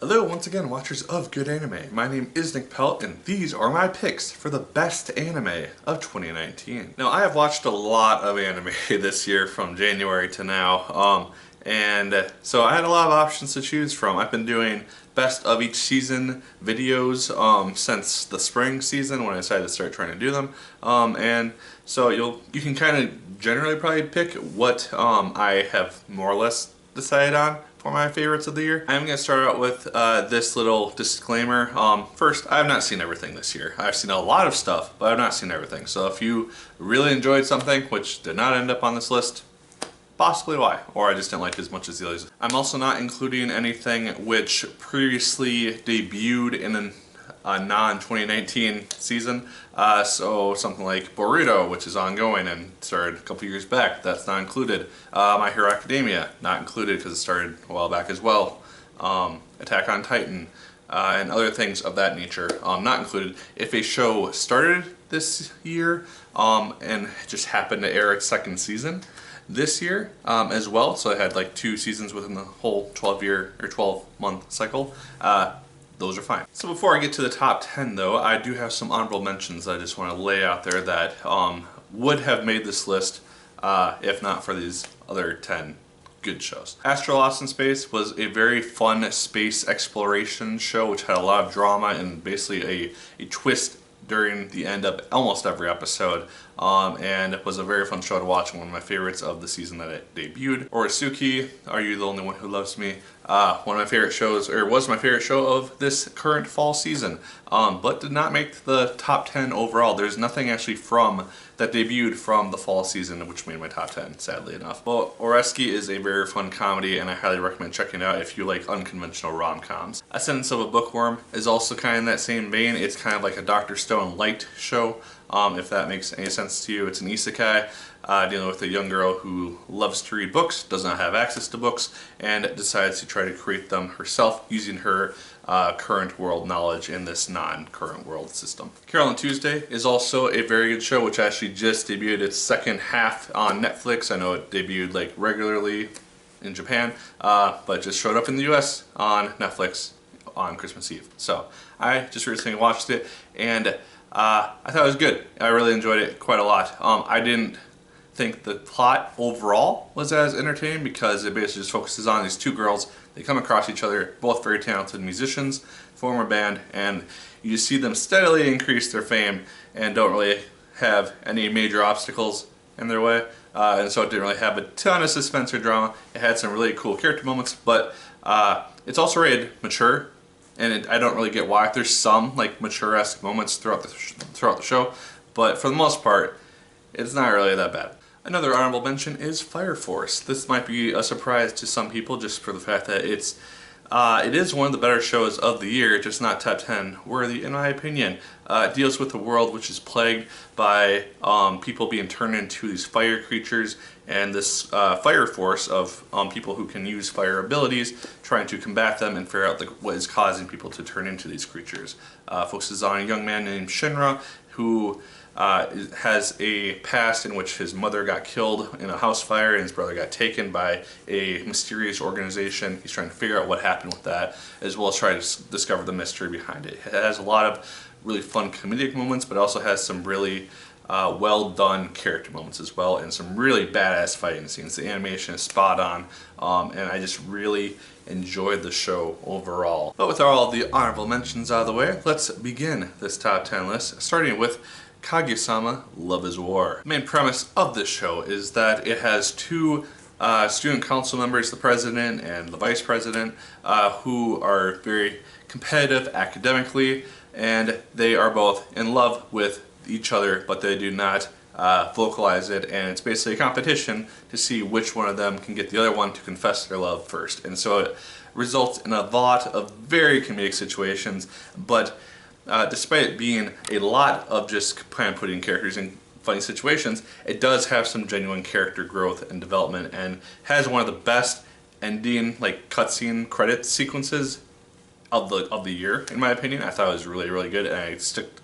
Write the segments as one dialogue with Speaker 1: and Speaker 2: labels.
Speaker 1: Hello once again, watchers of good anime. My name is Nick Pell, and these are my picks for the best anime of 2019. Now, I have watched a lot of anime this year from January to now, and so I had a lot of options to choose from. I've been doing best of each season videos since the spring season when I decided to start trying to do them, and so you can kind of generally probably pick what I have more or less decided on for my favorites of the year. I'm going to start out with this little disclaimer. First, I have not seen everything this year. I've seen a lot of stuff, but I've not seen everything. So if you really enjoyed something, which did not end up on this list, possibly why, or I just didn't like it as much as the others. I'm also not including anything which previously debuted in a non-2019 season, so something like Boruto, which is ongoing and started a couple years back, that's not included. My Hero Academia, not included because it started a while back as well. Attack on Titan, and other things of that nature, not included. If a show started this year and just happened to air its second season this year as well, so it had like 2 seasons within the whole 12-year or 12-month cycle, those are fine. So before I get to the top 10 though, I do have some honorable mentions I just want to lay out there that would have made this list if not for these other 10 good shows. Astro Lost in Space was a very fun space exploration show which had a lot of drama and basically a twist during the end of almost every episode, and it was a very fun show to watch and one of my favorites of the season that it debuted. Oresuki, Are You the Only One Who Loves Me? One of my favorite shows, or was my favorite show of this current fall season, but did not make the top 10 overall. There's nothing actually from that debuted from the fall season which made my top 10, sadly enough. Well, Oresuki is a very fun comedy and I highly recommend checking it out if you like unconventional rom-coms. A Sentence of a Bookworm is also kind of in that same vein. It's kind of like a Dr. Stone light show, if that makes any sense to you. It's an isekai dealing with a young girl who loves to read books, does not have access to books, and decides to try to create them herself using her current world knowledge in this non-current world system. Carol and Tuesday is also a very good show which actually just debuted its second half on Netflix. I know it debuted like regularly in Japan, but just showed up in the US on Netflix on Christmas Eve. So I just recently watched it and I thought it was good. I really enjoyed it quite a lot. I didn't think the plot overall was as entertaining because it basically just focuses on these 2 girls. They come across each other, both very talented musicians, form a band, and you just see them steadily increase their fame and don't really have any major obstacles in their way. And so it didn't really have a ton of suspense or drama. It had some really cool character moments, but it's also rated mature, and I don't really get why. There's some like mature-esque moments throughout the show, but for the most part, it's not really that bad. Another honorable mention is Fire Force. This might be a surprise to some people just for the fact that it is one of the better shows of the year, just not top 10 worthy in my opinion. It deals with a world which is plagued by people being turned into these fire creatures, and this fire force of people who can use fire abilities trying to combat them and figure out what is causing people to turn into these creatures. Focuses on a young man named Shinra who has a past in which his mother got killed in a house fire and his brother got taken by a mysterious organization. He's trying to figure out what happened with that, as well as try to discover the mystery behind it. It has a lot of really fun comedic moments, but also has some really well done character moments as well, and some really badass fighting scenes. The animation is spot on, and I just really enjoyed the show overall. But with all the honorable mentions out of the way, let's begin this top 10 list, starting with Kaguya-sama, Love is War. The main premise of this show is that it has 2 student council members, the president and the vice president, who are very competitive academically, and they are both in love with each other, but they do not vocalize it, and it's basically a competition to see which one of them can get the other one to confess their love first. And so it results in a lot of very comedic situations, but despite it being a lot of just putting characters in funny situations, it does have some genuine character growth and development, and has one of the best ending, like cutscene credit sequences of the year, in my opinion. I thought it was really, really good, and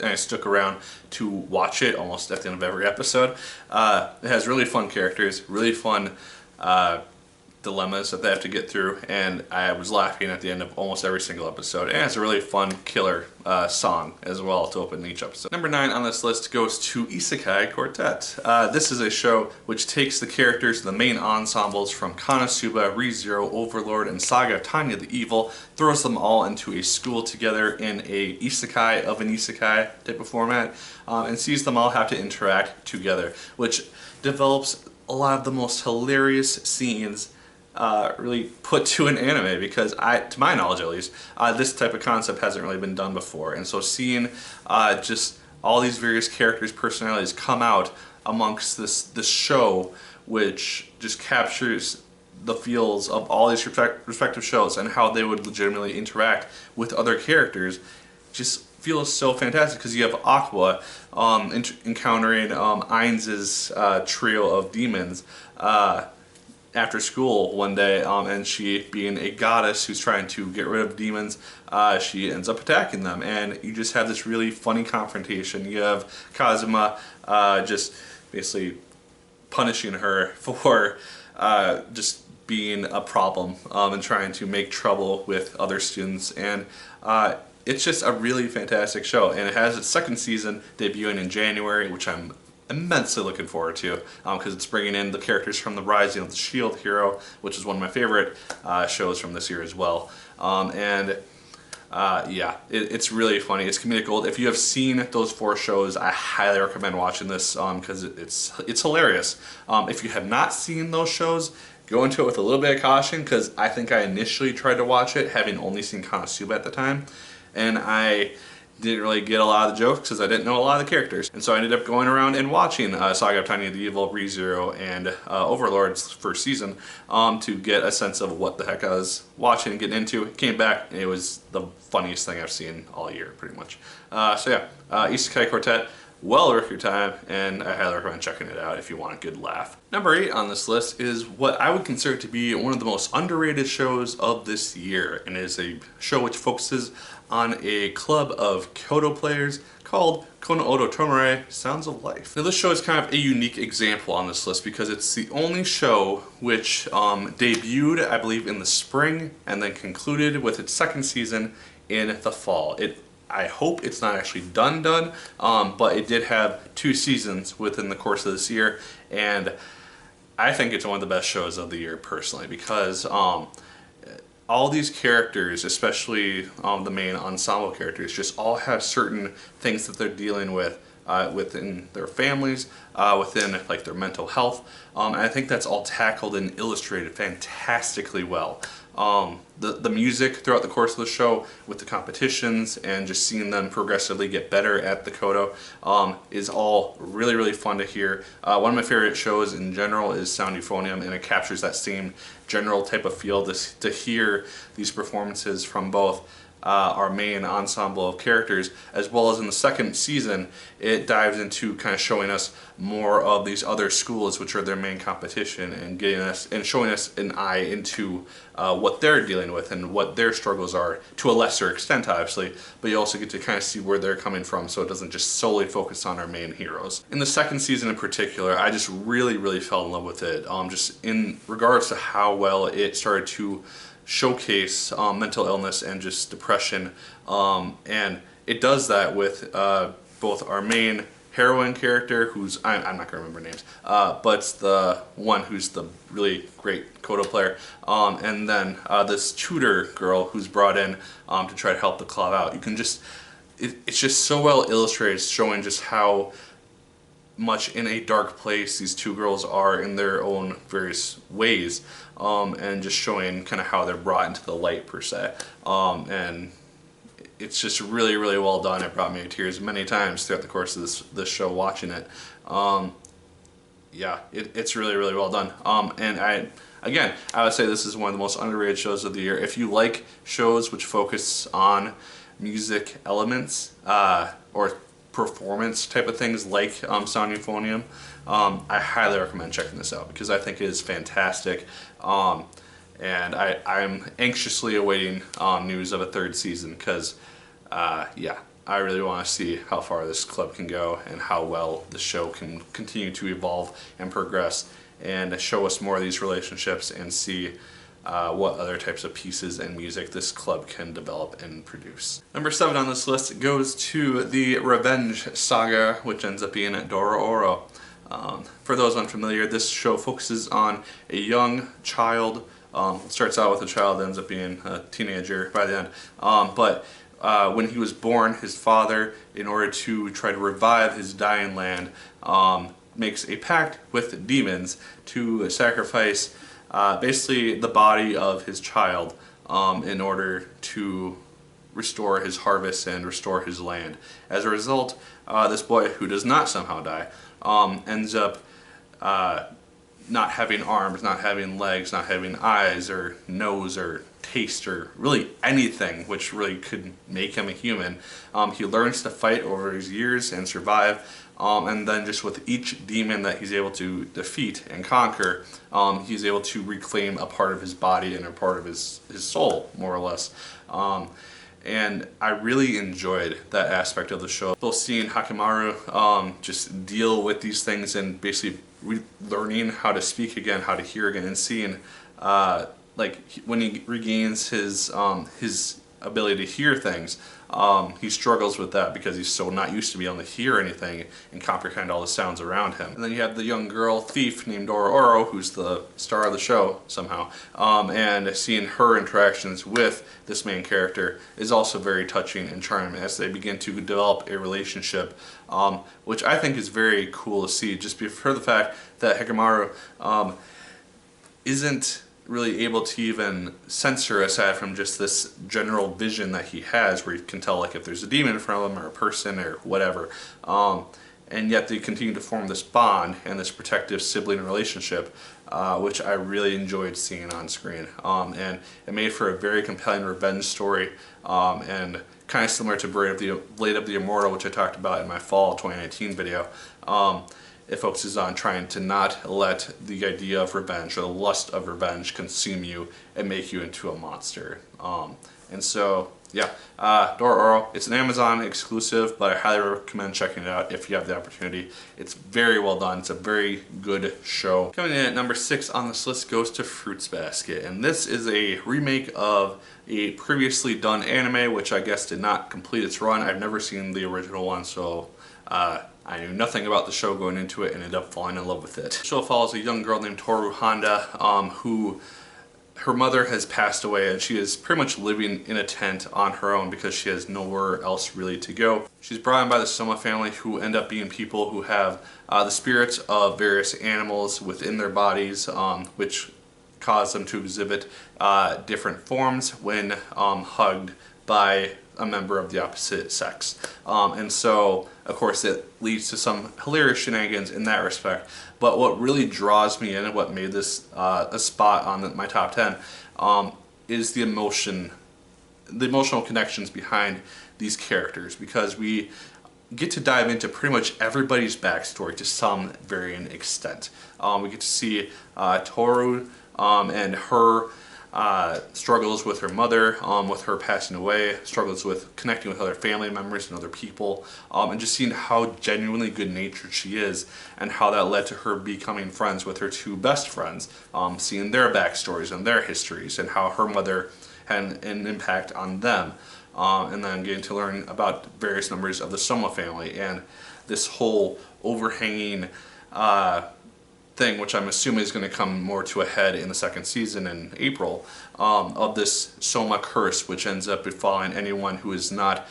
Speaker 1: I stuck around to watch it almost at the end of every episode. It has really fun characters, really fun dilemmas that they have to get through, and I was laughing at the end of almost every single episode. And it's a really fun killer song as well to open each episode. Number 9 on this list goes to Isekai Quartet. This is a show which takes the characters, the main ensembles from Konosuba, ReZero, Overlord, and Saga of Tanya the Evil, throws them all into a school together in a isekai of an isekai type of format, and sees them all have to interact together, which develops a lot of the most hilarious scenes really put to an anime, because to my knowledge at least, this type of concept hasn't really been done before. And so seeing just all these various characters' personalities come out amongst this show, which just captures the feels of all these respective shows and how they would legitimately interact with other characters, just feels so fantastic, because you have Aqua encountering Ainz's trio of demons after school one day, and she, being a goddess who's trying to get rid of demons, she ends up attacking them, and you just have this really funny confrontation. You have Kazuma just basically punishing her for just being a problem and trying to make trouble with other students, and it's just a really fantastic show, and it has its second season debuting in January, which I'm immensely looking forward to, because it's bringing in the characters from the Rising of the Shield Hero, which is one of my favorite shows from this year as well. Yeah, it's really funny. It's comedic gold. If you have seen those 4 shows, I highly recommend watching this, because it's hilarious. If you have not seen those shows, go into it with a little bit of caution, because I think I initially tried to watch it having only seen Konosuba at the time, and I didn't really get a lot of the jokes because I didn't know a lot of the characters. And so I ended up going around and watching Saga of Tanya the Evil, ReZero, and Overlord's first season to get a sense of what the heck I was watching and getting into. Came back, and it was the funniest thing I've seen all year, pretty much. So yeah, Isekai Quartet, well worth your time, and I highly recommend checking it out if you want a good laugh. Number 8 on this list is what I would consider to be one of the most underrated shows of this year, and it is a show which focuses on a club of Kyoto players called Kono Odo Tomare Sounds of Life. Now this show is kind of a unique example on this list, because it's the only show which debuted, I believe, in the spring and then concluded with its second season in the fall. I hope it's not actually done, but it did have 2 seasons within the course of this year, and I think it's one of the best shows of the year personally, because all these characters, especially the main ensemble characters, just all have certain things that they're dealing with within their families, within like their mental health, and I think that's all tackled and illustrated fantastically well. The music throughout the course of the show, with the competitions and just seeing them progressively get better at the Kodo, is all really, really fun to hear. One of my favorite shows in general is Sound Euphonium, and it captures that same general type of feel to hear these performances from both our main ensemble of characters, as well as in the second season it dives into kind of showing us more of these other schools which are their main competition, and getting us and showing us an eye into what they're dealing with and what their struggles are, to a lesser extent obviously, but you also get to kind of see where they're coming from, so it doesn't just solely focus on our main heroes. In the second season in particular, I just really fell in love with it, just in regards to how well it started to showcase mental illness and just depression, and it does that with both our main heroine character, who's I'm not gonna remember names, but it's the one who's the really great Kodo player, and then this tutor girl who's brought in to try to help the club out. You can just it's just so well illustrated, showing just how much in a dark place these 2 girls are in their own various ways, and just showing kind of how they're brought into the light per se, and it's just really well done. It brought me to tears many times throughout the course of this show watching it. Yeah, it's really well done, and I would say this is one of the most underrated shows of the year. If you like shows which focus on music elements or performance type of things like Sound Euphonium, I highly recommend checking this out, because I think it is fantastic, and I'm anxiously awaiting news of a 3rd season, because yeah, I really want to see how far this club can go and how well the show can continue to evolve and progress and show us more of these relationships and see what other types of pieces and music this club can develop and produce. Number 7 on this list goes to the Revenge Saga, which ends up being Dororo. For those unfamiliar, this show focuses on a young child. Starts out with a child, ends up being a teenager by the end. But when he was born, his father, in order to try to revive his dying land, makes a pact with demons to sacrifice basically the body of his child in order to restore his harvest and restore his land. As a result, this boy, who does not somehow die, ends up not having arms, not having legs, not having eyes or nose or taste or really anything which really could make him a human. He learns to fight over his years and survive, and then just with each demon that he's able to defeat and conquer, he's able to reclaim a part of his body and a part of his soul, more or less. And I really enjoyed that aspect of the show. Both seeing Hakimaru just deal with these things and basically learning how to speak again, how to hear again, and seeing like when he regains his ability to hear things, he struggles with that because he's so not used to being able to hear anything and comprehend all the sounds around him. And then you have the young girl thief named Dororo, who's the star of the show somehow, and seeing her interactions with this main character is also very touching and charming as they begin to develop a relationship, which I think is very cool to see, just for the fact that Hikamaru isn't really able to even censor aside from just this general vision that he has, where you can tell like if there's a demon in front of him or a person or whatever, and yet they continue to form this bond and this protective sibling relationship, which I really enjoyed seeing on screen, and it made for a very compelling revenge story, and kind of similar to Blade of the Immortal, which I talked about in my fall 2019 video. It focuses on trying to not let the idea of revenge or the lust of revenge consume you and make you into a monster. And so, yeah, Dororo, it's an Amazon exclusive, but I highly recommend checking it out if you have the opportunity. It's very well done. It's a very good show. Coming in at number 6 on this list goes to Fruits Basket, and this is a remake of a previously done anime, which I guess did not complete its run. I've never seen the original one, so I knew nothing about the show going into it and ended up falling in love with it. The show follows a young girl named Toru Honda, who her mother has passed away and she is pretty much living in a tent on her own because she has nowhere else really to go. She's brought in by the Soma family, who end up being people who have the spirits of various animals within their bodies, which cause them to exhibit different forms when hugged by a member of the opposite sex. And so, of course, it leads to some hilarious shenanigans in that respect. But what really draws me in and what made this a spot on my top 10 is the emotional connections behind these characters, because we get to dive into pretty much everybody's backstory to some varying extent. We get to see Toru and her struggles with her mother, with her passing away, struggles with connecting with other family members and other people, and just seeing how genuinely good-natured she is and how that led to her becoming friends with her two best friends, seeing their backstories and their histories and how her mother had an impact on them, and then getting to learn about various members of the Soma family and this whole overhanging thing, which I'm assuming is going to come more to a head in the second season in April, of this Soma curse, which ends up befalling anyone who is not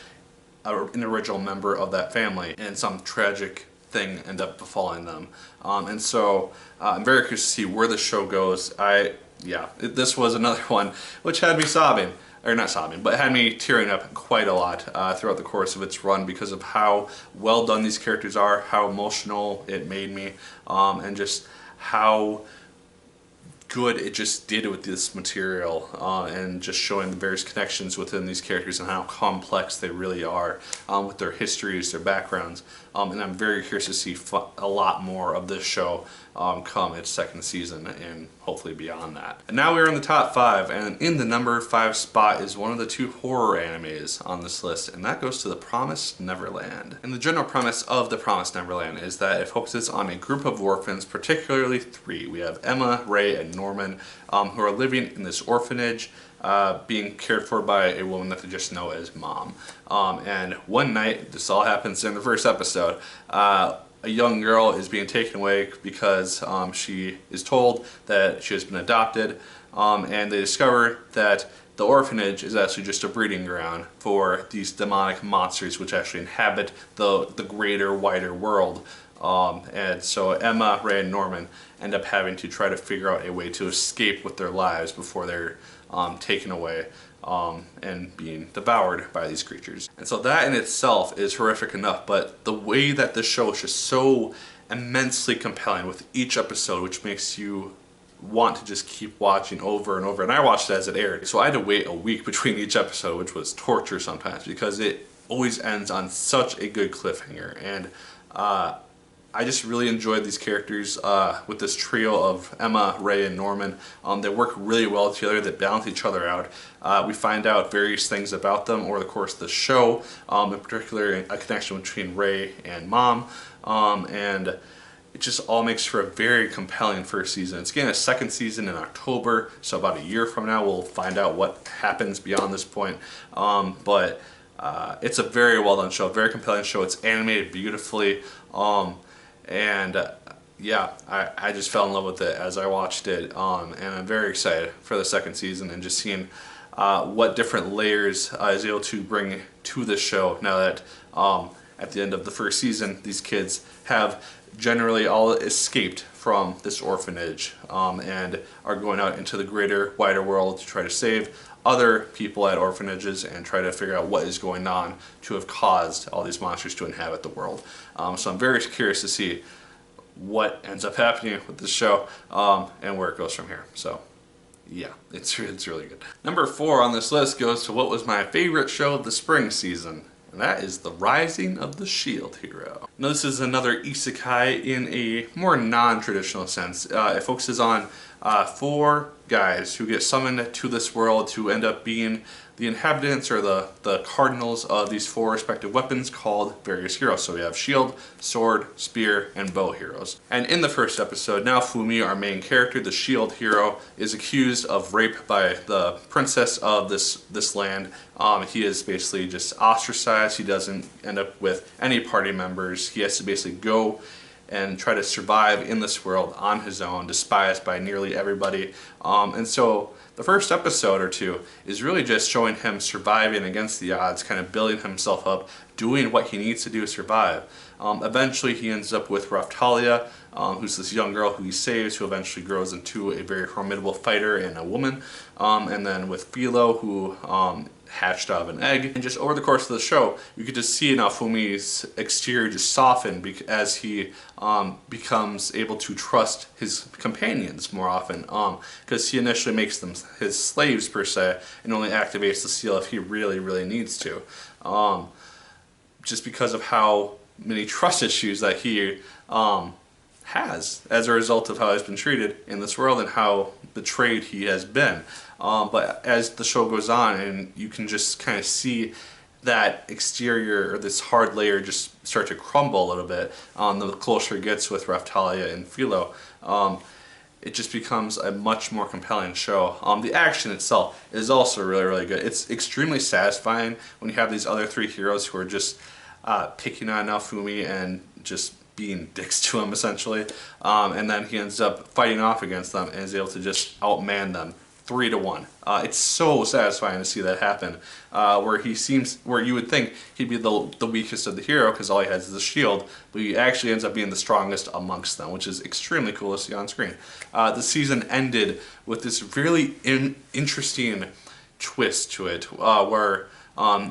Speaker 1: an original member of that family, and some tragic thing end up befalling them. And so I'm very curious to see where the show goes. This was another one which had me sobbing, or not sobbing, but had me tearing up quite a lot throughout the course of its run because of how well done these characters are, how emotional it made me, and just how good it just did with this material, and just showing the various connections within these characters and how complex they really are, with their histories, their backgrounds. And I'm very curious to see a lot more of this show come its second season and hopefully beyond that. And now we're in the top 5, and in the number 5 spot is one of the 2 horror animes on this list, and that goes to The Promised Neverland. And the general premise of The Promised Neverland is that it focuses on a group of orphans, particularly 3. We have Emma, Ray, and Norman, who are living in this orphanage, being cared for by a woman that they just know as Mom. And one night, this all happens in the first episode, a young girl is being taken away because she is told that she has been adopted, and they discover that the orphanage is actually just a breeding ground for these demonic monsters which actually inhabit the greater, wider world. And so Emma, Ray, and Norman end up having to try to figure out a way to escape with their lives before they're taken away and being devoured by these creatures. And so that in itself is horrific enough, but the way that this show is just so immensely compelling with each episode, which makes you want to just keep watching over and over. And I watched it as it aired, so I had to wait a week between each episode, which was torture sometimes because it always ends on such a good cliffhanger. And I just really enjoyed these characters with this trio of Emma, Ray, and Norman. They work really well together, they balance each other out. We find out various things about them over the course of the show, in particular a connection between Ray and Mom, and it just all makes for a very compelling first season. It's getting a second season in October, so about a year from now we'll find out what happens beyond this point. But it's a very well done show, very compelling show. It's animated beautifully. Yeah, I just fell in love with it as I watched it, and I'm very excited for the second season and just seeing what different layers is able to bring to the show now that at the end of the first season these kids have generally all escaped from this orphanage and are going out into the greater, wider world to try to save other people at orphanages and try to figure out what is going on to have caused all these monsters to inhabit the world. So I'm very curious to see what ends up happening with this show and where it goes from here. So yeah, it's really good. Number 4 on this list goes to what was my favorite show of the spring season, and that is The Rising of the Shield Hero. Now this is another isekai in a more non-traditional sense. It focuses on 4 guys who get summoned to this world to end up being the inhabitants or the cardinals of these 4 respective weapons called various heroes. So we have shield, sword, spear, and bow heroes. And in the first episode, now Fumi, our main character, the shield hero, is accused of rape by the princess of this land. He is basically just ostracized. He doesn't end up with any party members. He has to basically go and try to survive in this world on his own, despised by nearly everybody. And so the first episode or 2 is really just showing him surviving against the odds, kind of building himself up, doing what he needs to do to survive. Eventually he ends up with Raftalia, who's this young girl who he saves, who eventually grows into a very formidable fighter and a woman. And then with Philo, who hatched out of an egg. And just over the course of the show, you could just see now Fumi's exterior just soften as he becomes able to trust his companions more often, because he initially makes them his slaves per se and only activates the seal if he really needs to, just because of how many trust issues that he has as a result of how he's been treated in this world and how betrayed he has been. But as the show goes on, and you can just kind of see that exterior or this hard layer just start to crumble a little bit the closer it gets with Raftalia and Philo. It just becomes a much more compelling show. The action itself is also really good. It's extremely satisfying when you have these other 3 heroes who are just picking on Fumi and just being dicks to him essentially, and then he ends up fighting off against them and is able to just outman them 3-1. It's so satisfying to see that happen, where you would think he'd be the weakest of the hero because all he has is a shield, but he actually ends up being the strongest amongst them, which is extremely cool to see on screen. The season ended with this really interesting twist to it, where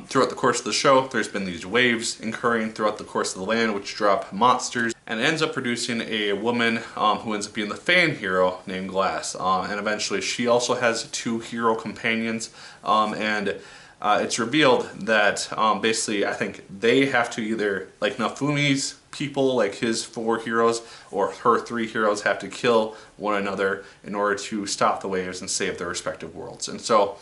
Speaker 1: throughout the course of the show, there's been these waves occurring throughout the course of the land which drop monsters, and it ends up producing a woman who ends up being the fan hero named Glass. And eventually she also has 2 hero companions, and it's revealed that basically I think they have to either, like Nafumi's people, like his 4 heroes, or her 3 heroes have to kill one another in order to stop the waves and save their respective worlds. And so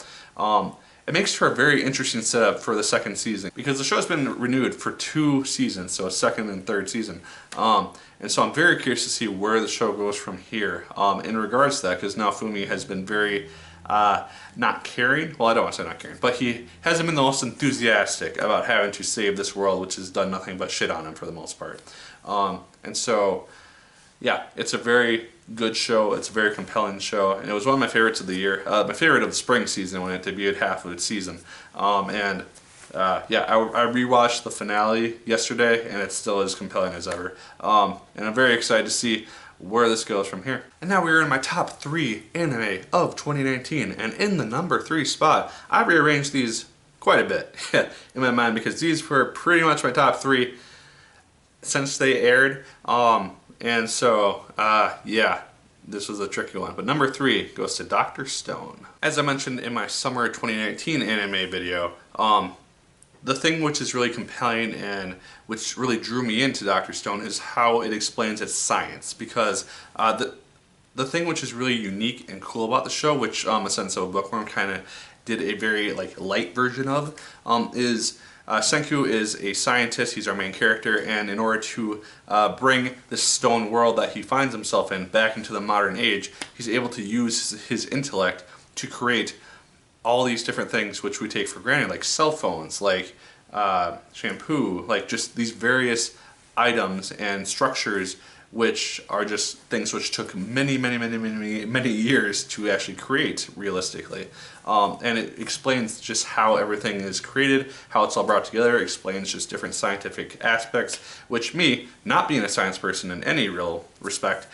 Speaker 1: it makes for a very interesting setup for the 2nd season, because the show's been renewed for 2 seasons, so a 2nd and 3rd season. And so I'm very curious to see where the show goes from here in regards to that, because Naofumi has been very not caring. Well, I don't want to say not caring, but he hasn't been the most enthusiastic about having to save this world, which has done nothing but shit on him for the most part. And so, yeah, it's a very good show. It's a very compelling show, and it was one of my favorites of the year. My favorite of the spring season when it debuted half of its season. Yeah, I rewatched the finale yesterday, and it's still as compelling as ever. And I'm very excited to see where this goes from here. And now we're in my top 3 anime of 2019, and in the number 3 spot, I rearranged these quite a bit in my mind, because these were pretty much my top 3 since they aired. And so, yeah, this was a tricky one. But number 3 goes to Dr. Stone. As I mentioned in my summer 2019 anime video, the thing which is really compelling and which really drew me into Dr. Stone is how it explains its science. Because the thing which is really unique and cool about the show, which Senso Bookworm kind of did a very light version of, is Senku is a scientist. He's our main character, and in order to bring this stone world that he finds himself in back into the modern age, he's able to use his intellect to create all these different things which we take for granted, like cell phones, like shampoo, like just these various items and structures which are just things which took many years to actually create realistically. And it explains just how everything is created, how it's all brought together. It explains just different scientific aspects, which me, not being a science person in any real respect,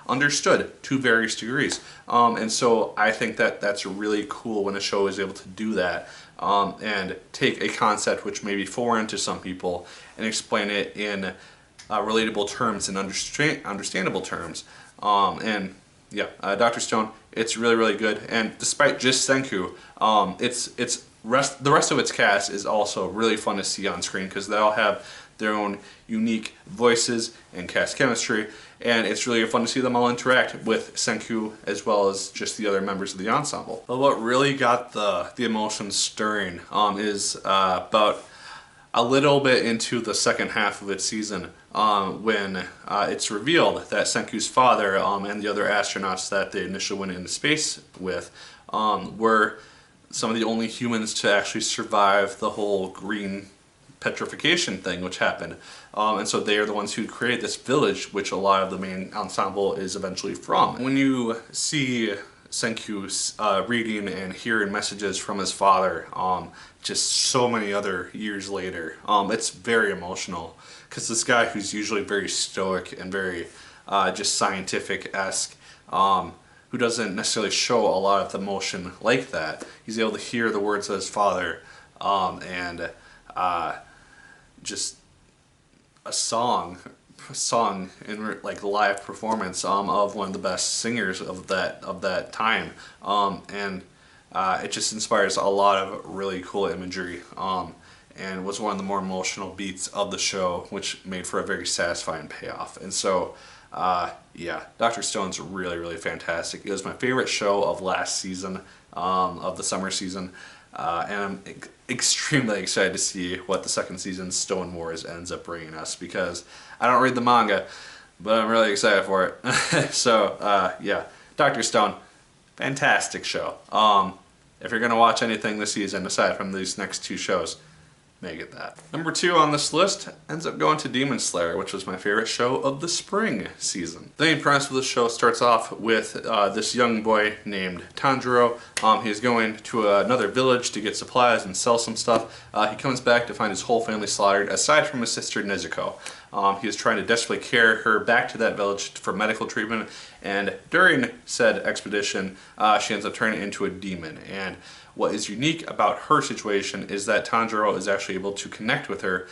Speaker 1: understood to various degrees. And so I think that that's really cool when a show is able to do that, and take a concept which may be foreign to some people and explain it in relatable terms and understandable terms. And yeah, Dr. Stone, it's really good. And despite just Senku, the rest of its cast is also really fun to see on screen, because they all have their own unique voices and cast chemistry, and it's really fun to see them all interact with Senku as well as just the other members of the ensemble. But what really got the emotions stirring is about a little bit into the 2nd half of its season, when it's revealed that Senku's father and the other astronauts that they initially went into space with were some of the only humans to actually survive the whole green petrification thing which happened. And so they are the ones who created this village, which a lot of the main ensemble is eventually from. When you see Senku reading and hearing messages from his father, just so many other years later, it's very emotional, because this guy who's usually very stoic and very just scientific-esque, who doesn't necessarily show a lot of emotion like that, he's able to hear the words of his father, and just a song in live performance of one of the best singers of that time, and it just inspires a lot of really cool imagery, and was one of the more emotional beats of the show, which made for a very satisfying payoff. And so yeah, Dr. Stone's really fantastic. It was my favorite show of last season, of the summer season, and I'm extremely excited to see what the 2nd season Stone Wars ends up bringing us, because I don't read the manga, but I'm really excited for it. So yeah, Dr. Stone, fantastic show. If you're going to watch anything this season aside from these next 2 shows, make it that. Number 2 on this list ends up going to Demon Slayer, which was my favorite show of the spring season. The main premise of the show starts off with this young boy named Tanjiro. He's going to another village to get supplies and sell some stuff. He comes back to find his whole family slaughtered, aside from his sister Nezuko. He is trying to desperately carry her back to that village for medical treatment, and during said expedition, she ends up turning into a demon. And what is unique about her situation is that Tanjiro is actually able to connect with her,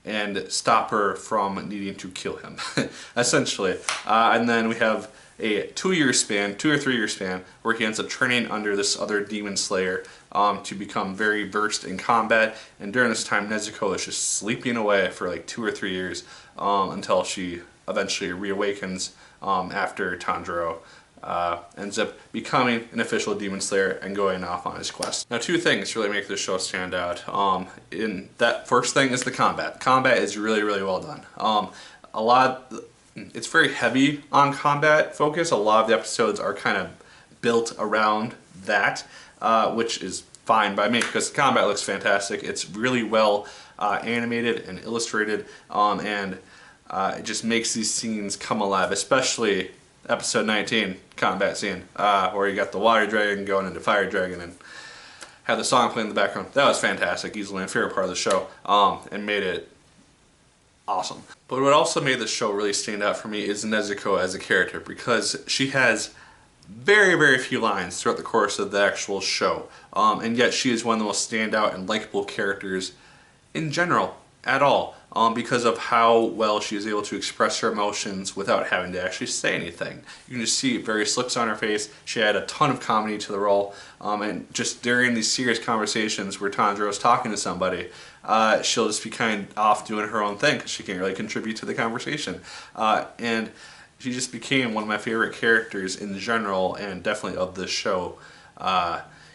Speaker 1: and stop her from needing to kill him, essentially. And then we have a 2 year span, 2 or 3 year span, where he ends up training under this other demon slayer to become very versed in combat. And during this time, Nezuko is just sleeping away for like 2 or 3 years until she eventually reawakens after Tanjiro ends up becoming an official demon slayer and going off on his quest. Now, two things really make this show stand out. In that first thing is the combat. Combat is really, really well done. It's very heavy on combat focus. A lot of the episodes are kind of built around that, which is fine by me because the combat looks fantastic. It's really well animated and illustrated, and it just makes these scenes come alive, especially episode 19, combat scene, where you got the water dragon going into fire dragon and had the song playing in the background. That was fantastic, easily my favorite part of the show, and made it awesome. But what also made this show really stand out for me is Nezuko as a character, because she has very, very few lines throughout the course of the actual show, and yet she is one of the most standout and likable characters in general at all, because of how well she is able to express her emotions without having to actually say anything. You can just see various looks on her face. She had a ton of comedy to the role, and just during these serious conversations where Tanjiro is talking to somebody, she'll just be kind of off doing her own thing because she can't really contribute to the conversation. And she just became one of my favorite characters in general, and definitely of this show.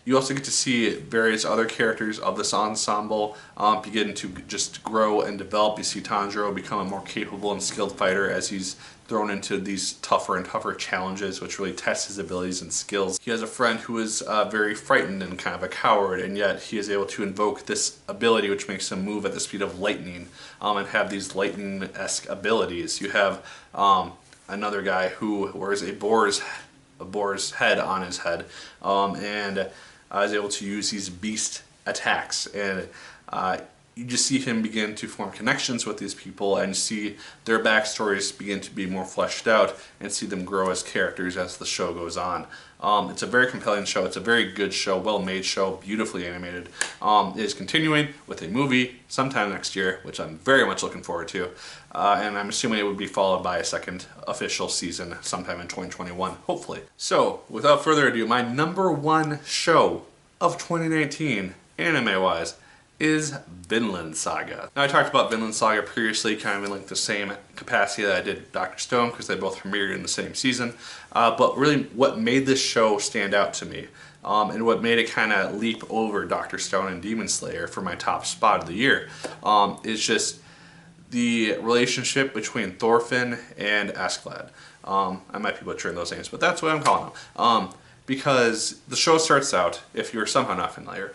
Speaker 1: You also get to see various other characters of this ensemble begin to just grow and develop. You see Tanjiro become a more capable and skilled fighter as he's thrown into these tougher and tougher challenges, which really test his abilities and skills. He has a friend who is very frightened and kind of a coward, and yet he is able to invoke this ability which makes him move at the speed of lightning and have these lightning-esque abilities. You have another guy who wears a boar's head on his head, and is able to use these beast attacks, and you just see him begin to form connections with these people and see their backstories begin to be more fleshed out and see them grow as characters as the show goes on. It's a very compelling show. It's a very good show, well-made show, beautifully animated. It is continuing with a movie sometime next year, which I'm very much looking forward to. And I'm assuming it would be followed by a second official season sometime in 2021, hopefully. So, without further ado, my #1 show of 2019, anime-wise, is Vinland Saga. Now, I talked about Vinland Saga previously, kind of in like the same capacity that I did Dr. Stone, because they both premiered in the same season. But really, what made this show stand out to me, and what made it kind of leap over Dr. Stone and Demon Slayer for my top spot of the year, is just the relationship between Thorfinn and Askeladd. I might be butchering those names, but that's what I'm calling them. Because the show starts out, if you're somehow not familiar,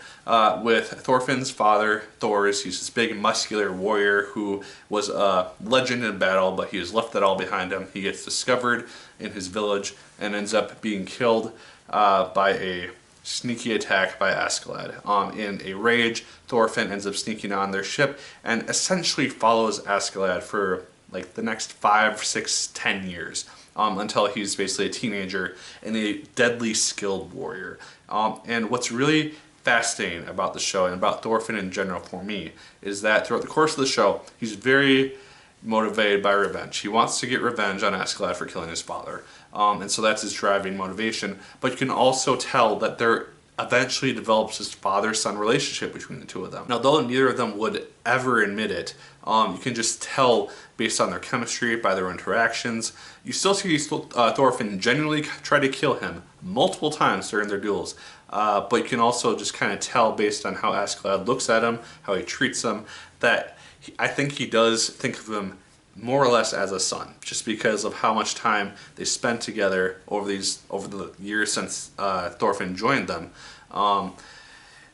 Speaker 1: with Thorfinn's father, Thors. He's this big, muscular warrior who was a legend in battle, but he has left that all behind him. He gets discovered in his village and ends up being killed by a sneaky attack by Askeladd. In a rage, Thorfinn ends up sneaking on their ship and essentially follows Askeladd for like the next 5, 6, 10 years. Until he's basically a teenager and a deadly skilled warrior. And what's really fascinating about the show and about Thorfinn in general for me is that throughout the course of the show, he's very motivated by revenge. He wants to get revenge on Askeladd for killing his father. And so that's his driving motivation. But you can also tell that there eventually develops this father-son relationship between the two of them. Now, though neither of them would ever admit it, you can just tell based on their chemistry, by their interactions. You still see Thorfinn genuinely try to kill him multiple times during their duels, but you can also just kind of tell based on how Askeladd looks at him, how he treats him, that I think he does think of him more or less as a son, just because of how much time they spent together over the years since Thorfinn joined them,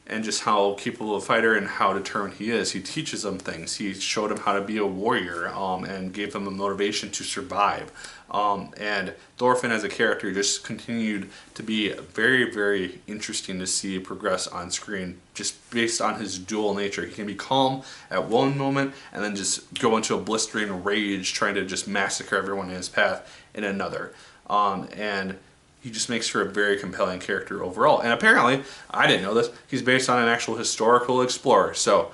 Speaker 1: and just how capable a fighter and how determined he is. He teaches him things. He showed him how to be a warrior, and gave him a motivation to survive. And Thorfinn as a character just continued to be very, very interesting to see progress on screen, just based on his dual nature. He can be calm at one moment and then just go into a blistering rage trying to just massacre everyone in his path in another. And he just makes for a very compelling character overall. And apparently, I didn't know this, he's based on an actual historical explorer. So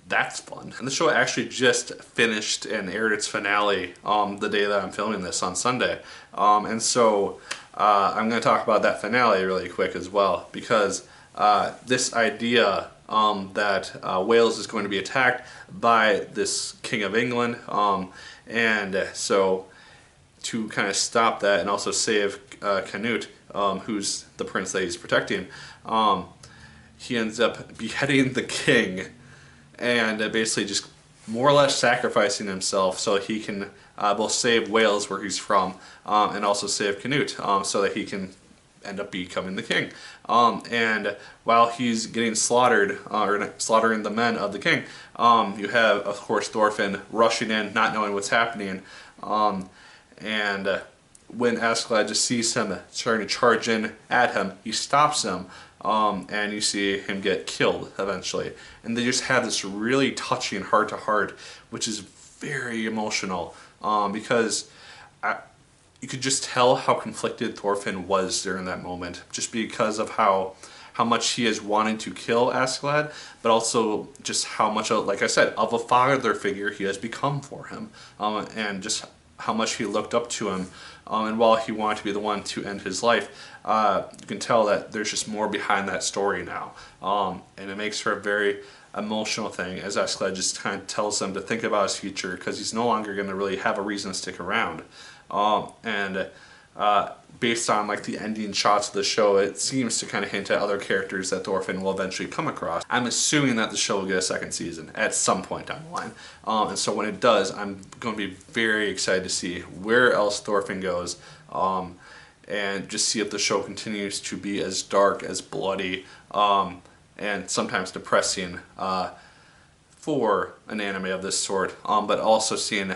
Speaker 1: that's fun. And the show actually just finished and aired its finale the day that I'm filming this on Sunday. And so I'm going to talk about that finale really quick as well, because this idea that Wales is going to be attacked by this King of England, and so to kind of stop that and also save Canute, who's the prince that he's protecting, he ends up beheading the king and basically just more or less sacrificing himself so he can both save Wales, where he's from, and also save Canute, so that he can end up becoming the king. And while he's getting slaughtered, or slaughtering the men of the king, you have, of course, Thorfinn rushing in, not knowing what's happening. And when Askeladd just sees him starting to charge in at him, he stops him, and you see him get killed eventually. And they just have this really touching heart-to-heart, which is very emotional, because you could just tell how conflicted Thorfinn was during that moment, just because of how much he is wanting to kill Askeladd, but also just how much, like I said, of a father figure he has become for him, and just how much he looked up to him. And while he wanted to be the one to end his life, you can tell that there's just more behind that story now. And it makes for a very emotional thing, as Askeladd just kind of tells him to think about his future, because he's no longer going to really have a reason to stick around. Based on like the ending shots of the show, it seems to kind of hint at other characters that Thorfinn will eventually come across. I'm assuming that the show will get a second season at some point down the line. And so when it does, I'm going to be very excited to see where else Thorfinn goes, and just see if the show continues to be as dark, as bloody, and sometimes depressing for an anime of this sort, but also seeing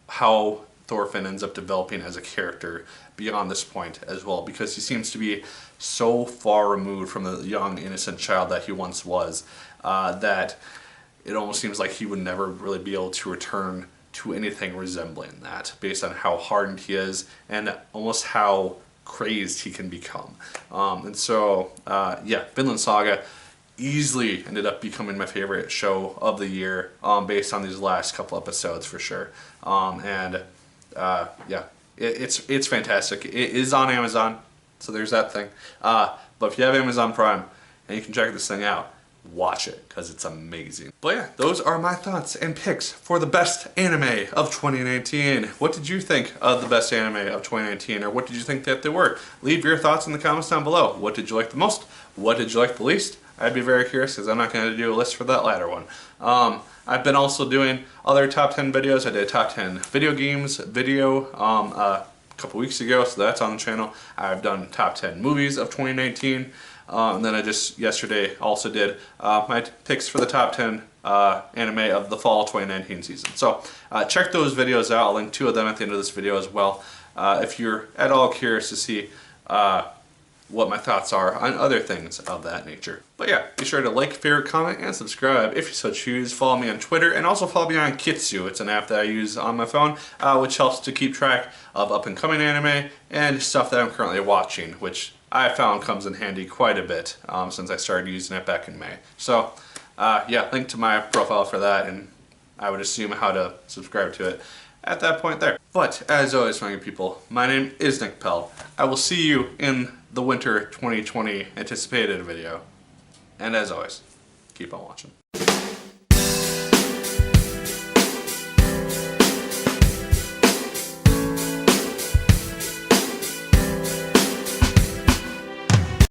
Speaker 1: how Thorfinn ends up developing as a character beyond this point as well, because he seems to be so far removed from the young, innocent child that he once was, that it almost seems like he would never really be able to return to anything resembling that, based on how hardened he is and almost how crazed he can become. And so, yeah, Vinland Saga easily ended up becoming my favorite show of the year, based on these last couple episodes for sure. Yeah, it's fantastic. It is on Amazon, so there's that thing. But if you have Amazon Prime and you can check this thing out, watch it, because it's amazing. But yeah, those are my thoughts and picks for the best anime of 2019. What did you think of the best anime of 2019, or what did you think that they were? Leave your thoughts in the comments down below. What did you like the most? What did you like the least? I'd be very curious, because I'm not going to do a list for that latter one. I've been also doing other top 10 videos. I did a top 10 video games video a couple weeks ago, so that's on the channel. I've done top 10 movies of 2019. And then I just yesterday also did my picks for the top 10 anime of the fall 2019 season. So check those videos out. I'll link 2 of them at the end of this video as well, if you're at all curious to see what my thoughts are on other things of that nature. But yeah, be sure to like, favorite, comment, and subscribe if you so choose. Follow me on Twitter, and also follow me on Kitsu. It's an app that I use on my phone, which helps to keep track of up and coming anime and stuff that I'm currently watching, which I found comes in handy quite a bit since I started using it back in May. So yeah, link to my profile for that, and I would assume how to subscribe to it at that point there. But as always, my good people, my name is Nick Pell. I will see you in the winter 2020 anticipated video. And as always, keep on watching.